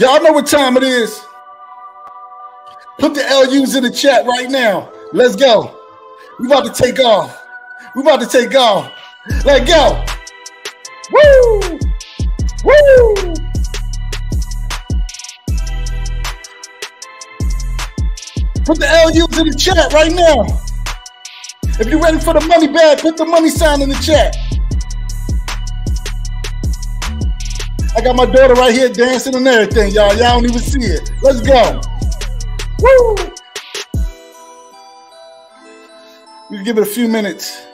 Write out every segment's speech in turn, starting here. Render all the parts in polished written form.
Y'all know what time it is. Put the LUs in the chat right now. Let's go. We about to take off. We about to take off. Let's go. Woo! Woo! Put the LUs in the chat right now. If you're ready for the money bag, put the money sign in the chat. I got my daughter right here dancing and everything, y'all. Y'all don't even see it. Let's go. Woo! We can give it a few minutes.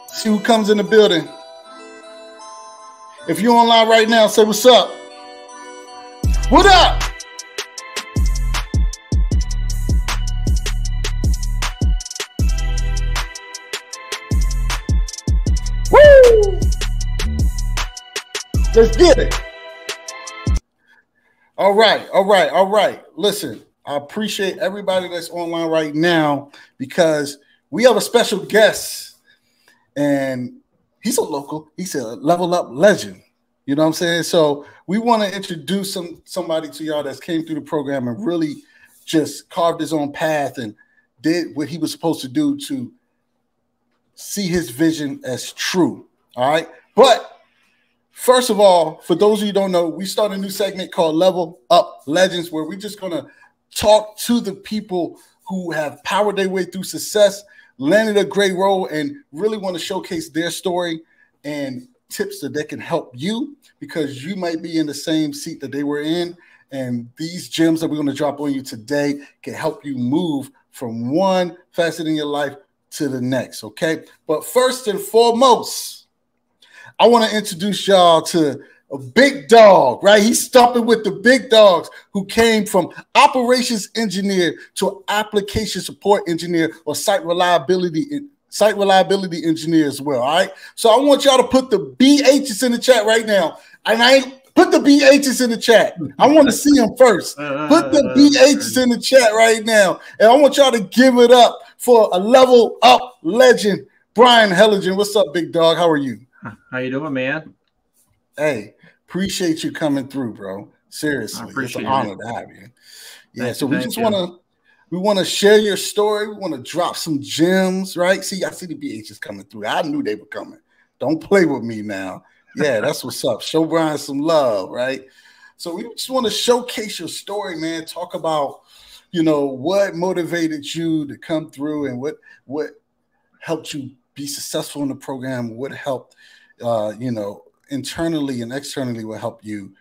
See who comes in the building. If you're online right now, say what's up. What up? Woo! Let's get it. All right, all right, all right. Listen, I appreciate everybody that's online right now because we have a special guest, and he's a local. He's a level up legend. You know what I'm saying? So we want to introduce somebody to y'all that's came through the program and really just carved his own path and did what he was supposed to do to see his vision as true. All right, but first of all, for those of you who don't know, we start a new segment called Level Up Legends, where we're just going to talk to the people who have powered their way through success, landed a great role, and really want to showcase their story and tips that they can help you because you might be in the same seat that they were in. And these gems that we're going to drop on you today can help you move from one facet in your life to the next, okay? But first and foremost, I want to introduce y'all to a big dog, right? He's stomping with the big dogs who came from operations engineer to application support engineer or site reliability engineer as well, all right? So I want y'all to put the BHs in the chat right now. And I put the BHs in the chat. I want to see them first. Put the BHs in the chat right now. And I want y'all to give it up for a level up legend, Brian Hellinger. What's up, big dog? How are you? How you doing, man? Hey, appreciate you coming through, bro. Seriously, it's an honor to have you. Yeah, so we just want to share your story. We want to drop some gems, right? See, I see the BHs coming through. I knew they were coming. Don't play with me now. Yeah, that's what's up. Show Brian some love, right? So we just want to showcase your story, man. Talk about, you know, what motivated you to come through and what helped you be successful in the program, what helped, you know, internally and externally will help you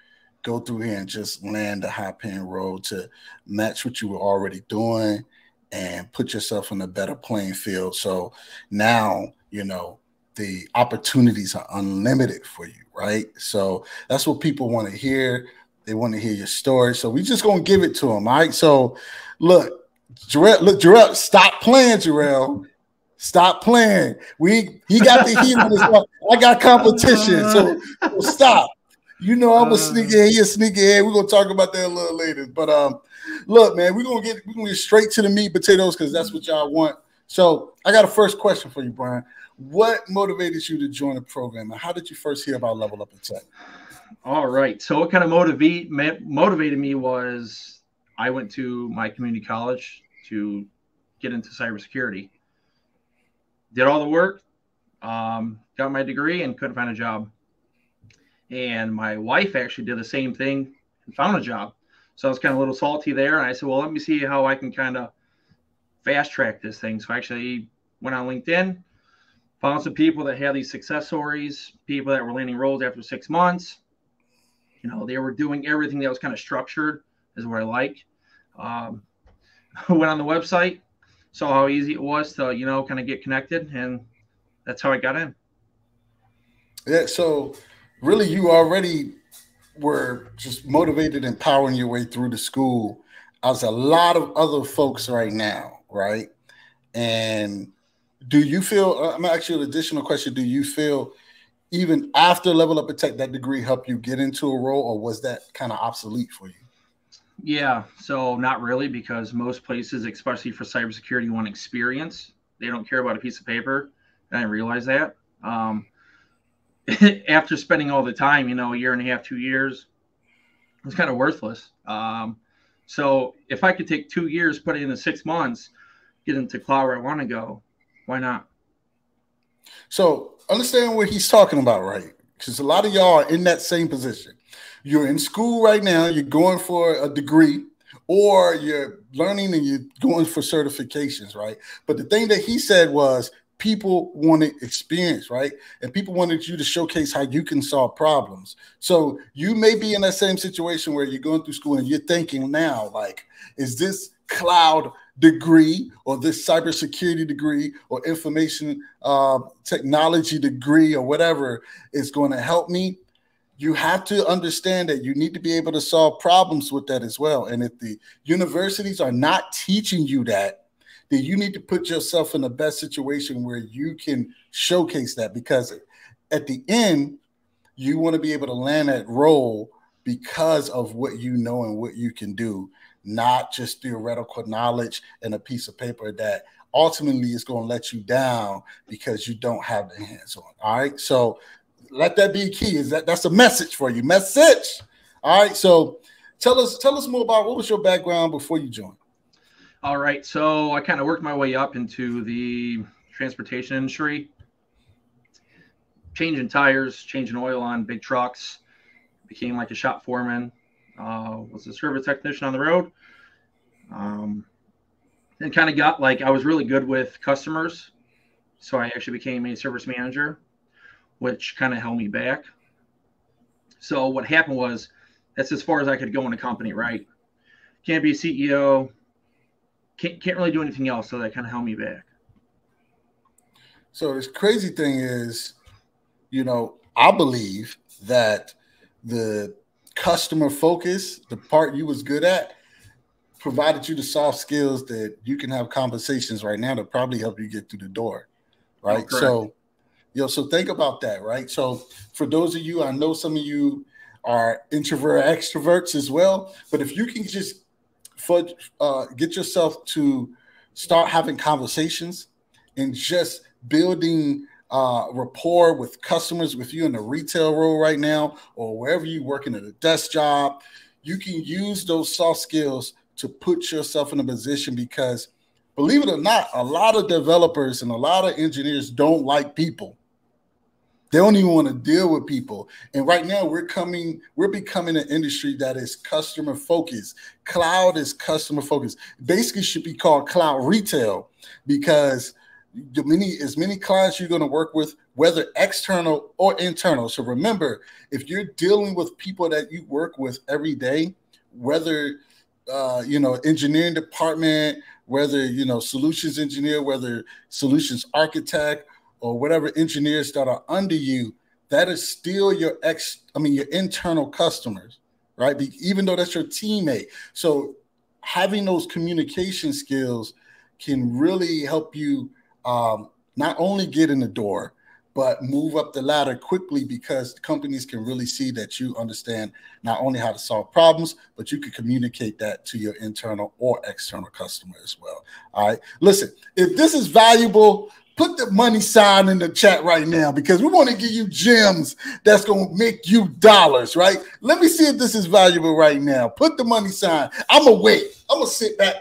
go through here and just land a high-paying role to match what you were already doing and put yourself in a better playing field. So now, you know, the opportunities are unlimited for you, right? So that's what people want to hear. They want to hear your story. So we just going to give it to them, all right? So look, Jarrell, stop playing, Jarrell. Stop playing. He got the heat on his mouth. I got competition, so stop. You know I'm a sneakerhead. He a sneakerhead. We're gonna talk about that a little later. But look, man, we're gonna get straight to the meat potatoes because that's what y'all want. So I got a first question for you, Brian. What motivated you to join the program, and how did you first hear about Level Up in Tech? All right. So what kind of motivated me was I went to my community college to get into cybersecurity. Did all the work, got my degree, and couldn't find a job. And my wife actually did the same thing and found a job. So I was kind of a little salty there. And I said, well, let me see how I can kind of fast track this thing. So I actually went on LinkedIn, found some people that had these success stories, people that were landing roles after 6 months. You know, they were doing everything that was kind of structured, is what I like. Went on the website, saw how easy it was to, you know, kind of get connected, and that's how I got in. Yeah, so really you already were just motivated and powering your way through the school as a lot of other folks right now, right? And do you feel, I'm going to ask you an additional question, do you feel even after Level Up in Tech, that degree helped you get into a role, or was that kind of obsolete for you? Yeah, so not really, because most places, especially for cybersecurity, want experience. They don't care about a piece of paper. And I realize that. After spending all the time, you know, a year and a half, 2 years, it's kind of worthless. So if I could take 2 years, put it into 6 months, get into cloud where I want to go, why not? So understand what he's talking about, right? Because a lot of y'all are in that same position. You're in school right now, you're going for a degree, or you're learning and you're going for certifications, right? But the thing that he said was people wanted experience, right? And people wanted you to showcase how you can solve problems. So you may be in that same situation where you're going through school and you're thinking now, like, is this cloud degree or this cybersecurity degree or information technology degree or whatever is going to help me? You have to understand that you need to be able to solve problems with that as well. And if the universities are not teaching you that, then you need to put yourself in the best situation where you can showcase that, because at the end, you want to be able to land that role because of what you know and what you can do, not just theoretical knowledge and a piece of paper that ultimately is going to let you down because you don't have the hands on. All right. So let that be key. That's a message for you. Message. All right. So tell us more about what was your background before you joined. All right. So I kind of worked my way up into the transportation industry, changing tires, changing oil on big trucks, became like a shop foreman, was a service technician on the road. And kind of got like, I was really good with customers. So I actually became a service manager, which kind of held me back. So what happened was, that's as far as I could go in a company, right? Can't be a CEO, can't really do anything else. So that kind of held me back. So this crazy thing is, I believe that the customer focus, the part you was good at, provided you the soft skills that you can have conversations right now to probably help you get through the door, right? Oh, so think about that, right? So for those of you, I know some of you are introvert extroverts as well, but if you can just get yourself to start having conversations and just building rapport with customers, with you in the retail role right now, or wherever you're working at a desk job, you can use those soft skills to put yourself in a position, because believe it or not, a lot of developers and a lot of engineers don't like people. They don't even want to deal with people. And right now we're becoming an industry that is customer focused. Cloud is customer focused. Basically should be called cloud retail, because as many clients you're going to work with, whether external or internal. So remember, if you're dealing with people that you work with every day, whether engineering department, whether solutions engineer, whether solutions architect, or whatever engineers that are under you, that is still your internal customers, right? Even though that's your teammate. So having those communication skills can really help you not only get in the door, but move up the ladder quickly, because companies can really see that you understand not only how to solve problems, but you can communicate that to your internal or external customer as well. All right. Listen, if this is valuable, put the money sign in the chat right now, because we want to give you gems that's going to make you dollars, right? Let me see if this is valuable right now. Put the money sign. I'm going to wait. I'm going to sit back.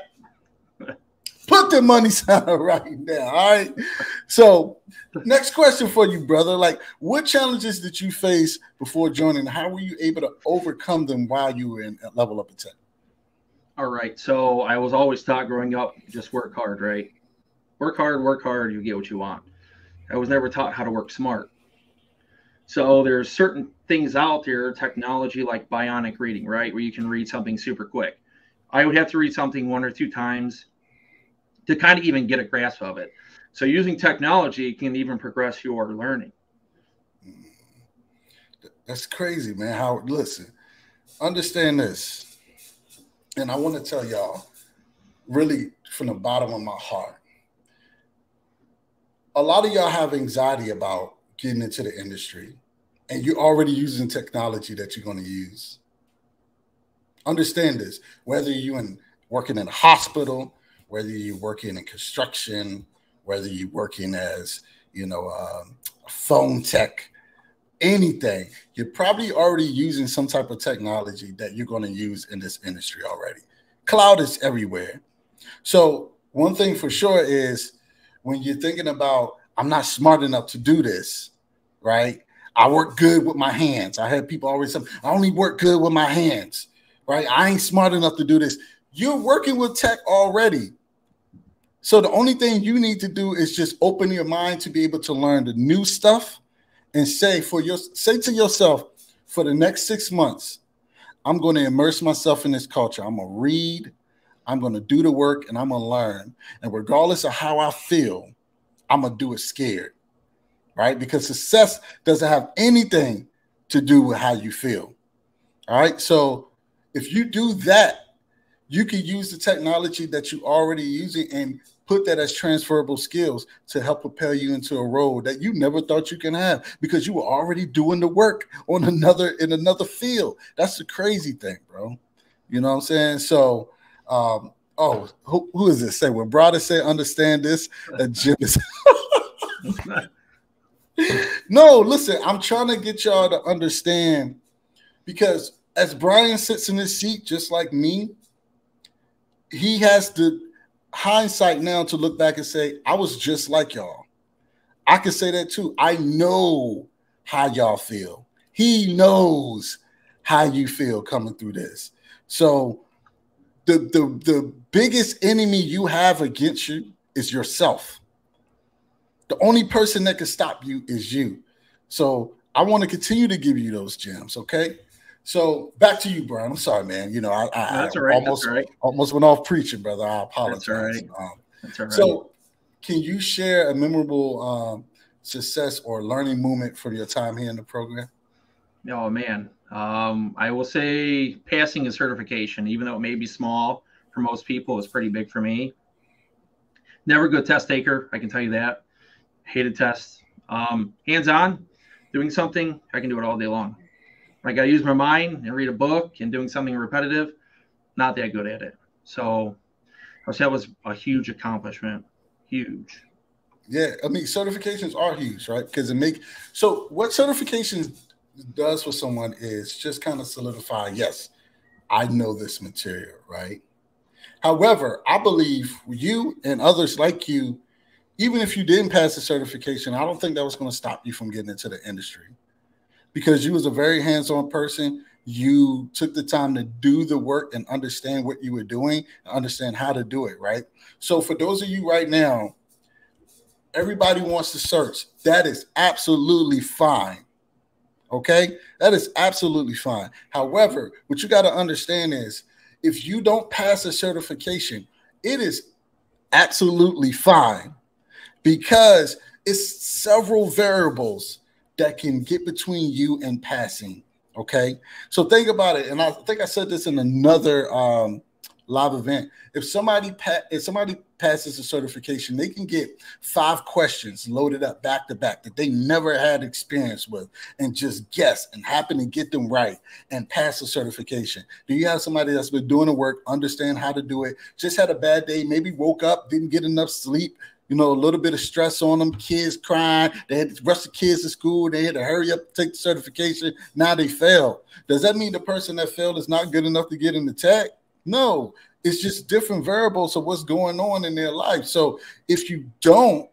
Put the money sign right now. All right. So next question for you, brother. Like, what challenges did you face before joining? How were you able to overcome them while you were in Level Up at 10? All right. So I was always taught growing up, just work hard, right? Work hard, you get what you want. I was never taught how to work smart. So there's certain things out there, technology like bionic reading, right? Where you can read something super quick. I would have to read something 1 or 2 times to kind of even get a grasp of it. So using technology can even progress your learning. That's crazy, man. Listen, understand this. And I want to tell y'all, really from the bottom of my heart, a lot of y'all have anxiety about getting into the industry, and you're already using technology that you're going to use. Understand this, whether you're working in a hospital, whether you're working in construction, whether you're working as, a phone tech, anything, you're probably already using some type of technology that you're going to use in this industry already. Cloud is everywhere. So one thing for sure is when you're thinking about, I'm not smart enough to do this, right? I work good with my hands. I had people always say, I only work good with my hands, right? I ain't smart enough to do this. You're working with tech already. So the only thing you need to do is just open your mind to be able to learn the new stuff and say to yourself, for the next 6 months, I'm going to immerse myself in this culture. I'm going to read, I'm going to do the work, and I'm going to learn. And regardless of how I feel, I'm going to do it scared, right? Because success doesn't have anything to do with how you feel. All right. So if you do that, you can use the technology that you're already using and put that as transferable skills to help propel you into a role that you never thought you can have because you were already doing the work on in another field. That's the crazy thing, bro. You know what I'm saying? So, who is this? Say when Brother say understand this, Jim is. No, listen, I'm trying to get y'all to understand because as Brian sits in his seat, just like me, he has the hindsight now to look back and say, I was just like y'all. I can say that too. I know how y'all feel. He knows how you feel coming through this. So the biggest enemy you have against you is yourself. The only person that can stop you is you. So I want to continue to give you those gems, okay? So back to you, Brian. I'm sorry, man. You know, I almost went off preaching, brother. I apologize. That's all right. That's all right. So can you share a memorable success or learning moment from your time here in the program? Oh, man. I will say passing a certification, even though it may be small for most people, is pretty big for me. Never a good test taker, I can tell you that. Hated tests. Hands-on, doing something, I can do it all day long. I got to use my mind and read a book and doing something repetitive, not that good at it. So I would say that was a huge accomplishment. Huge. Yeah, I mean, certifications are huge, right? Because so what certifications does for someone is just kind of solidify, yes, I know this material, right? However, I believe you and others like you, even if you didn't pass the certification, I don't think that was going to stop you from getting into the industry. Because you was a very hands-on person. You took the time to do the work and understand what you were doing and understand how to do it, right? So for those of you right now, everybody wants to search. That is absolutely fine, okay? That is absolutely fine. However, what you got to understand is if you don't pass a certification, it is absolutely fine because it's several variables that can get between you and passing, okay? So think about it, and I think I said this in another live event. If somebody passes a certification, they can get 5 questions loaded up back to back that they never had experience with and just guess and happen to get them right and pass a certification. Do you have somebody that's been doing the work, understand how to do it, just had a bad day, maybe woke up, didn't get enough sleep, you know, a little bit of stress on them, kids crying, they had to rush the kids to school, they had to hurry up, take the certification, now they failed. Does that mean the person that failed is not good enough to get in the tech? No, it's just different variables of what's going on in their life. So if you don't,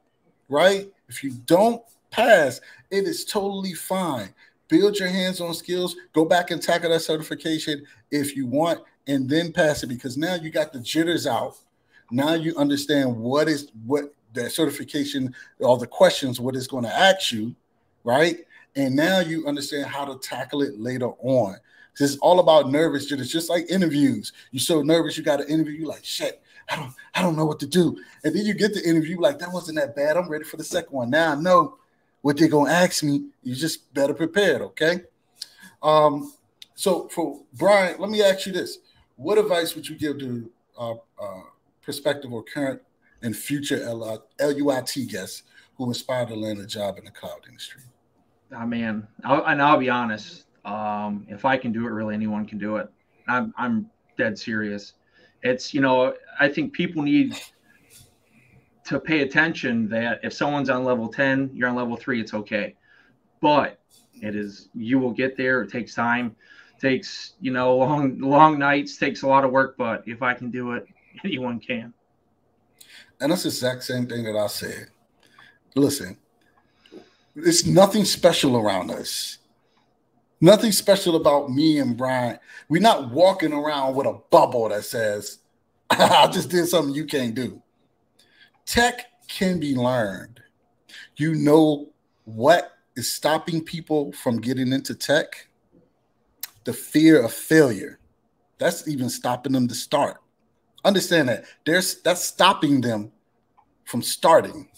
right, if you don't pass, it is totally fine. Build your hands-on skills, go back and tackle that certification if you want, and then pass it because now you got the jitters out. Now you understand what that certification, all the questions, what it's going to ask you, right? And now you understand how to tackle it later on. It's all about nervous jitters, just like interviews. You're so nervous, you got an interview, you're like, shit, I don't know what to do. And then you get the interview, like, that wasn't that bad. I'm ready for the second one. Now I know what they're going to ask me. You just better prepared, okay? So for Brian, let me ask you this. What advice would you give to prospective or current and future LUIT guests who aspire to land a job in the cloud industry? Oh, man, I'll be honest. If I can do it, really anyone can do it. I'm dead serious. It's, you know, I think people need to pay attention that if someone's on level 10, you're on level 3, it's okay. But It is, you will get there. It takes time, takes, you know, long nights, takes a lot of work, but if I can do it, anyone can. And that's the exact same thing that I said. Listen, it's nothing special around us. Nothing special about me and Brian. We're not walking around with a bubble that says, I just did something you can't do. Tech can be learned. You know what is stopping people from getting into tech? The fear of failure. That's even stopping them to start. Understand that. That's stopping them from starting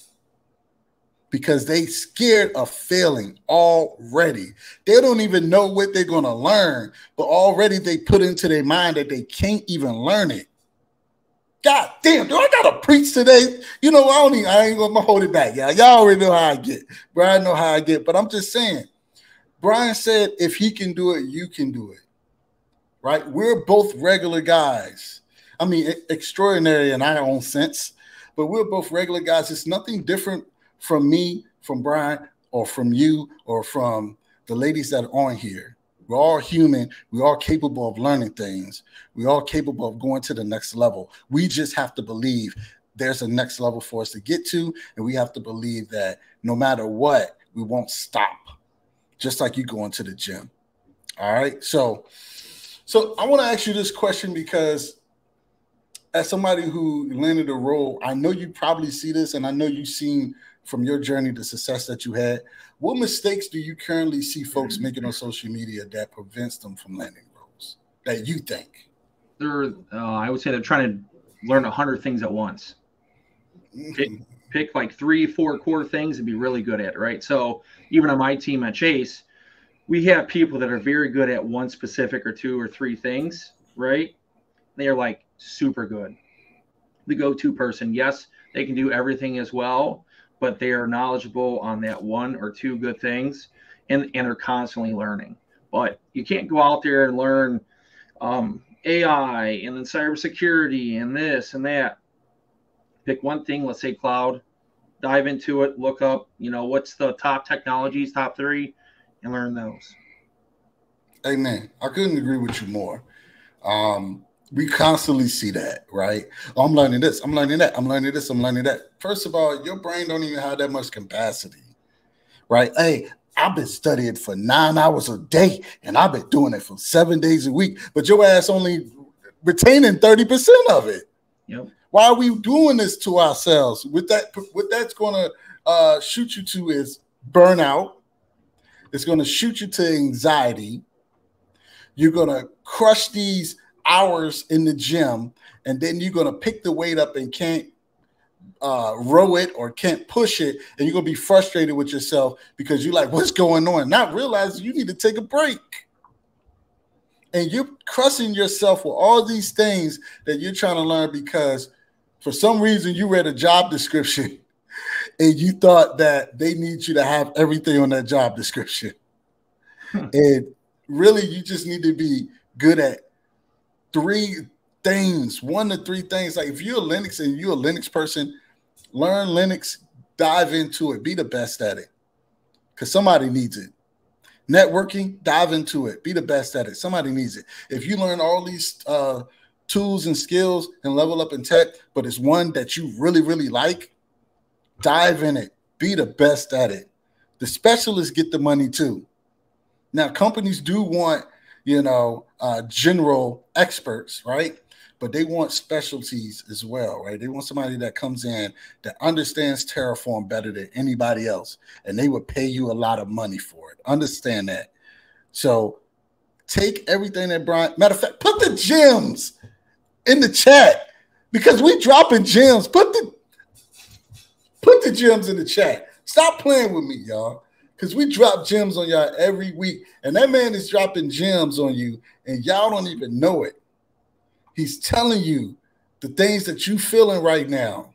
because they scared of failing already. They don't even know what they're going to learn, but already they put into their mind that they can't even learn it. God damn, do I got to preach today? You know, I ain't going to hold it back, y'all. Y'all already know how I get. Brian know how I get, but I'm just saying. Brian said, if he can do it, you can do it, right? We're both regular guys. I mean, extraordinary in our own sense, but we're both regular guys. It's nothing different from me, from Brian, or from you, or from the ladies that are on here. We're all human. We're all capable of learning things. We're all capable of going to the next level. We just have to believe there's a next level for us to get to, and we have to believe that no matter what, we won't stop, just like you going to the gym. All right? So I want to ask you this question because as somebody who landed a role, I know you probably see this, and I know you've seen from your journey the success that you had. What mistakes do you currently see folks making on social media that prevents them from landing roles that you think? I would say they're trying to learn 100 things at once. Pick like 3-4 core things and be really good at it, right? So even on my team at Chase, we have people that are very good at one specific or 2 or 3 things, right? They are like super good. The go-to person, yes, they can do everything as well, but they are knowledgeable on that 1 or 2 good things, and they're constantly learning. But you can't go out there and learn AI and then cybersecurity and this and that. Pick one thing, let's say cloud, dive into it, look up, you know, what's the top technologies, top 3, and learn those. Amen. I couldn't agree with you more. We constantly see that, right? Oh, I'm learning this, I'm learning that, I'm learning this, I'm learning that. First of all, your brain don't even have that much capacity, right? Hey, I've been studying for 9 hours a day, and I've been doing it for 7 days a week, but your ass only retaining 30% of it. Yep. Why are we doing this to ourselves? What that's going to shoot you to is burnout. It's going to shoot you to anxiety. You're going to crush these hours in the gym, and then you're going to pick the weight up and can't row it or can't push it, and you're going to be frustrated with yourself because you're like, what's going on? Not realizing you need to take a break. And you're crushing yourself with all these things that you're trying to learn because for some reason you read a job description and you thought that they need you to have everything on that job description. And really, you just need to be good at 3 things, 1 to 3 things. Like if you're a Linux and you're a Linux person, learn Linux, dive into it, be the best at it because somebody needs it. Networking, dive into it, be the best at it. Somebody needs it. If you learn all these tools and skills and level up in tech, but it's one that you really, really like, dive in it, be the best at it. The specialists get the money too. Now, companies do want, you know, general experts, right? But they want specialties as well, right? They want somebody that comes in that understands Terraform better than anybody else, and they would pay you a lot of money for it. Understand that. So take everything that Brian, matter of fact, put the gems in the chat because we dropping gems. Put the gems in the chat. Stop playing with me, y'all, because we drop gems on y'all every week, and that man is dropping gems on you, and y'all don't even know it. He's telling you the things that you're feeling right now.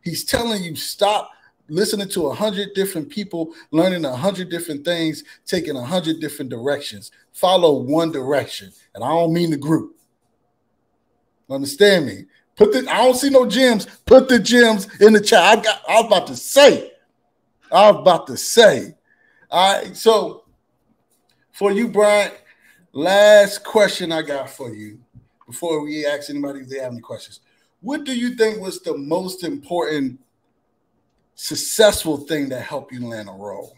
He's telling you stop listening to 100 different people, learning 100 different things, taking 100 different directions. Follow one direction, and I don't mean the group. Understand me? I don't see no gems. Put the gems in the chat. I was about to say. All right. So for you, Brian, last question I got for you before we ask anybody if they have any questions. What do you think was the most important successful thing that helped you land a role?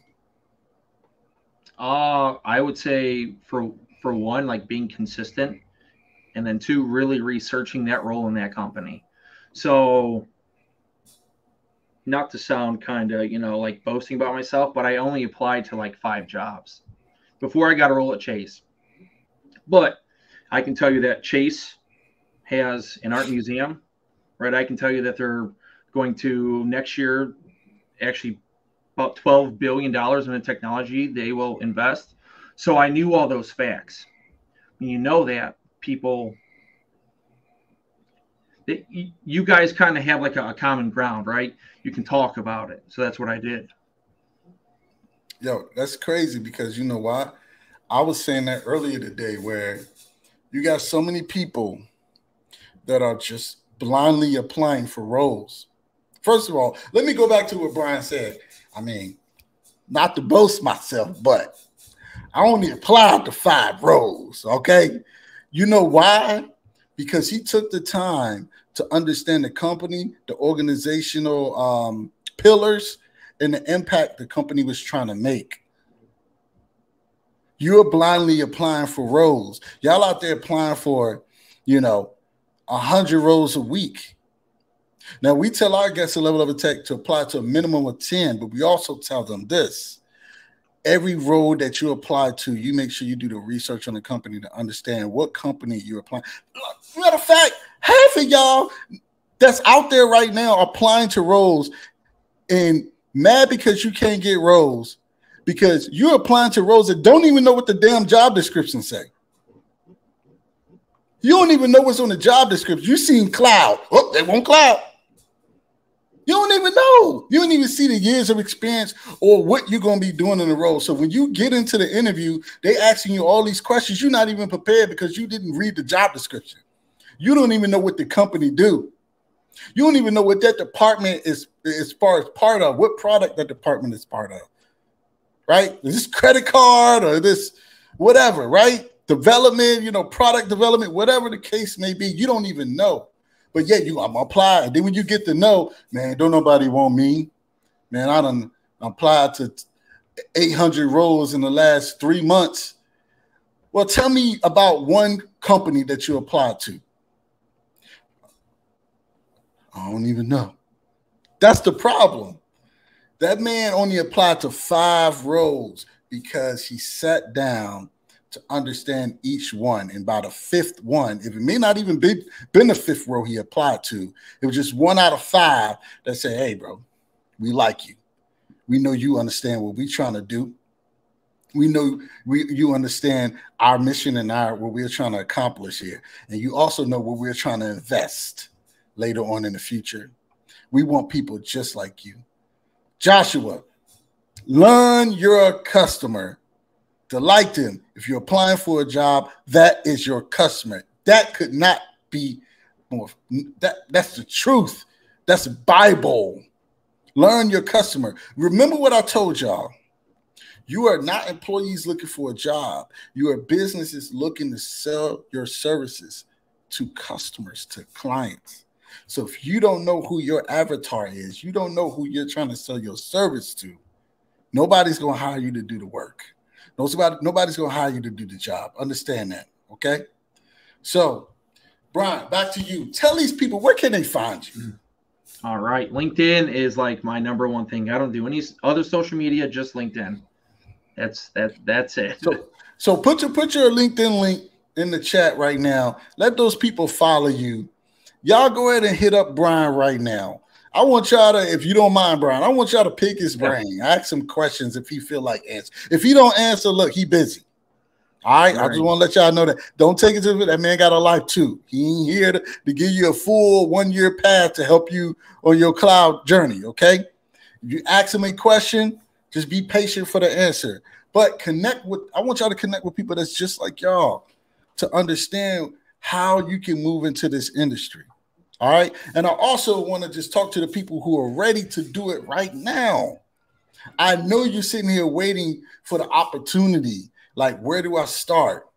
I would say for one, like being consistent, and then two, really researching that role in that company. So not to sound kind of, like boasting about myself, but I only applied to like 5 jobs before I got a role at Chase. But I can tell you that Chase has an art museum, right? I can tell you that they're going to next year actually about $12 billion in the technology they will invest. So I knew all those facts. And you know that people, you guys kind of have like a common ground, right? You can talk about it. So that's what I did. Yo, that's crazy because you know why? I was saying that earlier today where you got so many people that are just blindly applying for roles. First of all, let me go back to what Brian said. I mean, not to boast myself, but I only applied to 5 roles, okay? You know why? Because he took the time to understand the company, the organizational pillars, and the impact the company was trying to make. You're blindly applying for roles. Y'all out there applying for, 100 roles a week. Now, we tell our guests a level of a tech to apply to a minimum of 10, but we also tell them this. Every role that you apply to, you make sure you do the research on the company to understand what company you're applying. Matter of fact, half of y'all that's out there right now applying to roles and mad because you can't get roles because you're applying to roles that don't even know what the damn job description say. You don't even know what's on the job description. You seen cloud. Oh, they want cloud. You don't even know. You don't even see the years of experience or what you're going to be doing in the role. So when you get into the interview, they asking you all these questions. You're not even prepared because you didn't read the job description. You don't even know what the company do. You don't even know what that department is as far as part of, what product that department is part of, right? Is this credit card or this whatever, right? Development, product development, whatever the case may be, you don't even know. But yeah, I'm apply. And then when you get to know, man, don't nobody want me. Man, I done applied to 800 roles in the last 3 months. Well, tell me about one company that you applied to. I don't even know. That's the problem. That man only applied to 5 roles because he sat down to understand each one. And by the 5th one, if it may not even been the 5th role he applied to, it was just 1 out of 5 that said, hey, bro, we like you. We know you understand what we're trying to do. We know you understand our mission and what we're trying to accomplish here. And you also know what we're trying to invest later on in the future. We want people just like you. Joshua, learn your customer. Delight them. If you're applying for a job, that is your customer. That could not be more. That's the truth. That's Bible. Learn your customer. Remember what I told y'all. You are not employees looking for a job. You are businesses looking to sell your services to customers, to clients. So if you don't know who your avatar is, you don't know who you're trying to sell your service to, nobody's going to hire you to do the work. Nobody's going to hire you to do the job. Understand that, okay? So, Brian, back to you. Tell these people, where can they find you? All right. LinkedIn is like my number one thing. I don't do any other social media, just LinkedIn. That's it. So put your LinkedIn link in the chat right now. Let those people follow you. Y'all go ahead and hit up Brian right now. I want y'all to, if you don't mind, Brian, I want y'all to pick his brain. Ask him questions if he feel like answer. If he don't answer, look, he busy. All right. I just want to let y'all know that. Don't take it to that man got a life too. He ain't here to give you a full 1-year path to help you on your cloud journey. Okay. If you ask him a question, just be patient for the answer. But I want y'all to connect with people that's just like y'all to understand how you can move into this industry. All right. And I also want to just talk to the people who are ready to do it right now. I know you're sitting here waiting for the opportunity. Like, where do I start?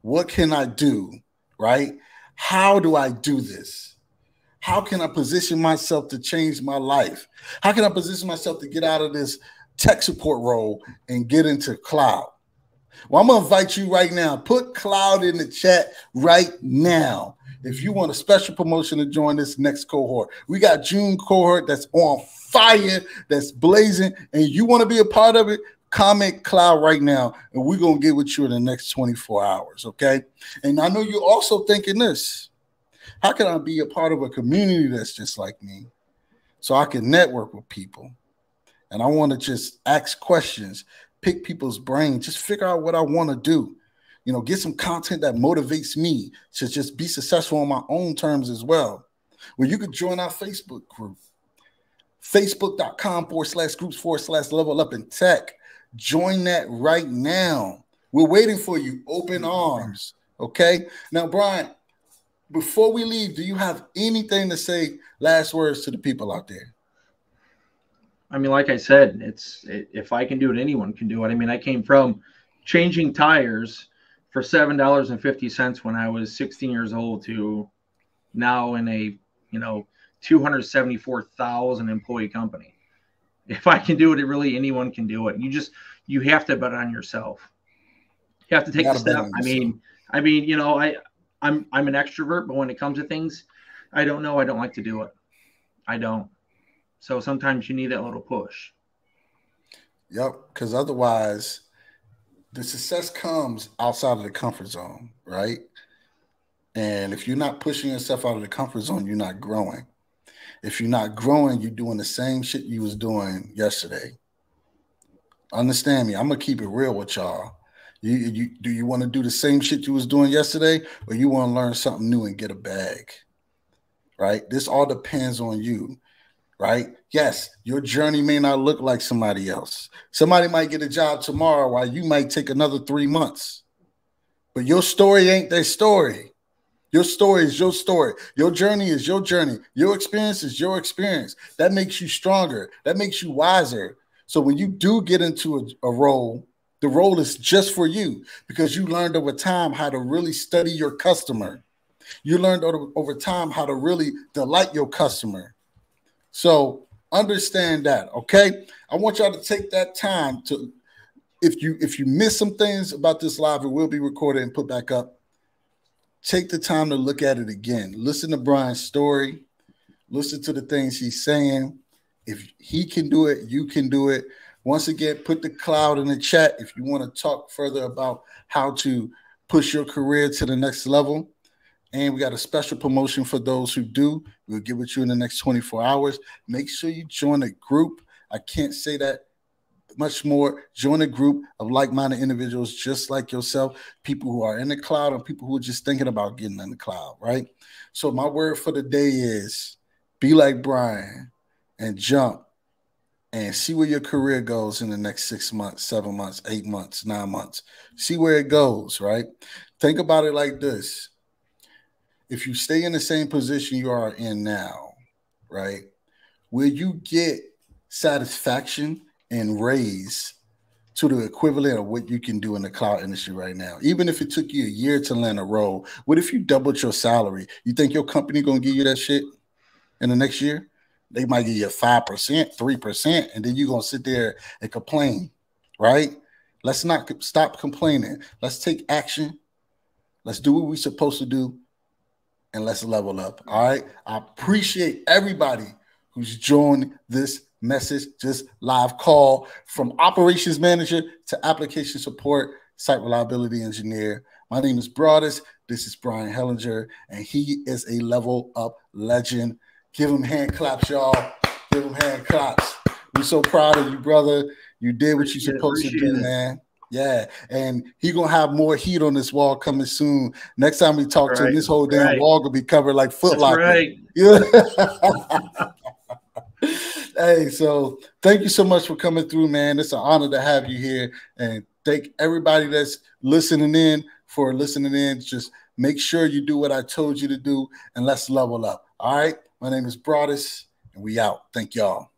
What can I do? Right? How do I do this? How can I position myself to change my life? How can I position myself to get out of this tech support role and get into cloud? Well, I'm going to invite you right now. Put cloud in the chat right now. If you want a special promotion to join this next cohort, we got June cohort that's on fire, that's blazing, and you want to be a part of it, comment cloud right now, and we're going to get with you in the next 24 hours, okay? And I know you're also thinking this. How can I be a part of a community that's just like me so I can network with people? And I want to just ask questions, pick people's brains, just figure out what I want to do. You know, get some content that motivates me to just be successful on my own terms as well. Well, you could join our Facebook group, facebook.com/groups/level up in tech. Join that right now. We're waiting for you. Open arms. Okay. Now, Brian, before we leave, do you have anything to say, last words to the people out there? I mean, like I said, if I can do it, anyone can do it. I mean, I came from changing tires for $7.50 when I was 16 years old to now in a, 274,000 employee company. If I can do it, really anyone can do it. You have to bet on yourself. You have to take the step. I'm an extrovert, but when it comes to things, I don't like to do it. I don't. So sometimes you need that little push. Yep, because otherwise the success comes outside of the comfort zone, right? And if you're not pushing yourself out of the comfort zone, you're not growing. If you're not growing, you're doing the same shit you was doing yesterday. Understand me. I'm going to keep it real with y'all. Do you want to do the same shit you was doing yesterday, or you want to learn something new and get a bag? Right? This all depends on you. Right? Yes, your journey may not look like somebody else. Somebody might get a job tomorrow while you might take another 3 months. But your story ain't their story. Your story is your story. Your journey is your journey. Your experience is your experience. That makes you stronger. That makes you wiser. So when you do get into a role, the role is just for you because you learned over time how to really study your customer. You learned over time how to really delight your customer. So understand that, okay? I want y'all to take that time to, if you miss some things about this live, it will be recorded and put back up. Take the time to look at it again. Listen to Brian's story. Listen to the things he's saying. If he can do it, you can do it. Once again, put the cloud in the chat if you want to talk further about how to push your career to the next level. And we got a special promotion for those who do. We'll get with you in the next 24 hours. Make sure you join a group. I can't say that much more. Join a group of like-minded individuals just like yourself, people who are in the cloud and people who are just thinking about getting in the cloud, right? So my word for the day is be like Brian and jump and see where your career goes in the next 6 months, 7 months, 8 months, 9 months. See where it goes, right? Think about it like this. If you stay in the same position you are in now, right, will you get satisfaction and raise to the equivalent of what you can do in the cloud industry right now? Even if it took you a year to land a role, what if you doubled your salary? You think your company going to give you that shit in the next year? They might give you 5%, 3%, and then you're going to sit there and complain, right? Let's not stop complaining. Let's take action. Let's do what we're supposed to do. And let's level up. All right. I appreciate everybody who's joined this message, this live call from operations manager to application support, site reliability engineer. My name is Broadus. This is Brian Hellinger, and he is a level up legend. Give him hand claps, y'all. Give him hand claps. We're so proud of you, brother. You did what you're supposed to do, man. Yeah, and he gonna have more heat on this wall coming soon. Next time we talk to him, this whole damn wall gonna be covered like Foot Locker. Right. Yeah. Hey, so thank you so much for coming through, man. It's an honor to have you here, and thank everybody that's listening in for listening in. Just make sure you do what I told you to do, and let's level up. All right. My name is Broadus, and we out. Thank y'all.